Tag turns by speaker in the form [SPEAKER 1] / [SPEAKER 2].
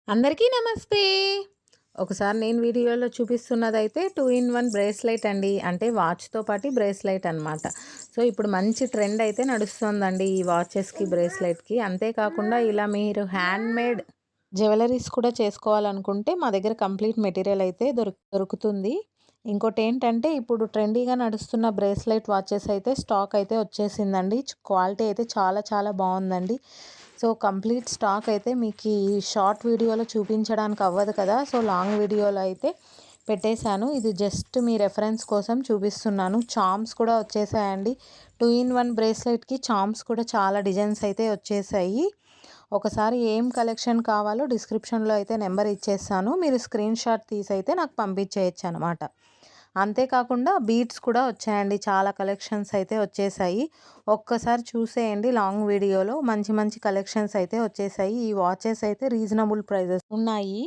[SPEAKER 1] అందరికీ నమస్తే. ఒకసారి నేను వీడియోలో చూపిస్తున్నదైతే 2 ఇన్ 1 బ్రేస్లెట్ అండి. అంటే వాచ్‌తో పాటు బ్రేస్లెట్ అనమాట. సో, ఇప్పుడు మంచి ట్రెండ్ అయితే నడుస్తుందండి ఈ వాచెస్‌కి, బ్రేస్లెట్‌కి. అంతేకాకుండా ఇలా మీరు హ్యాండ్‌మేడ్ జ్యువెలరీస్ కూడా చేసుకోవాలనుకుంటే మా దగ్గర కంప్లీట్ మెటీరియల్ అయితే దొరుకుతుంది. ఇంకోటేంటంటే ఇప్పుడు ట్రెండీగా నడుస్తున్న బ్రేస్లెట్ వాచెస్ అయితే స్టాక్ అయితే వచ్చేసిందండి. క్వాలిటీ అయితే చాలా చాలా బావుందండి. సో, కంప్లీట్ స్టాక్ అయితే మీకు ఈ షార్ట్ వీడియోలో చూపించడానికి అవ్వదు కదా! సో, లాంగ్ వీడియోలో అయితే పెట్టేశాను. ఇది జస్ట్ మీ రెఫరెన్స్ కోసం చూపిస్తున్నాను. చార్మ్స్ కూడా వచ్చేసాయండి. 2 ఇన్ 1 బ్రేస్లెట్‌కి చార్మ్స్ కూడా చాలా డిజైన్స్ అయితే వచ్చేసాయి. ఒకసారి ఏం కలెక్షన్ కావాలో డిస్క్రిప్షన్‌లో అయితే నెంబర్ ఇచ్చేస్తాను. మీరు స్క్రీన్ షాట్ తీసైతే నాకు పంపించేయొచ్చనమాట. అంతేకాకుండా బీడ్స్ కూడా వచ్చాయండి. చాలా కలెక్షన్స్ అయితే వచ్చేసాయి. ఒక్కసారి చూసేయండి లాంగ్ వీడియోలో మంచి మంచి కలెక్షన్స్ అయితే వచ్చేసాయి. ఈ వాచెస్ అయితే రీజనబుల్ ప్రైజెస్ ఉన్నాయి.